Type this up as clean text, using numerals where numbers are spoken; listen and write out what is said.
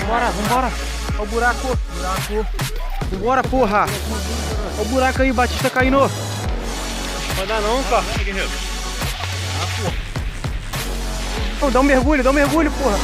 Vambora, vambora. Olha o buraco. Vambora, porra. Olha o buraco aí, o Batista caindo. Vai dar não, cara. Guerreiro. Dá um mergulho, porra.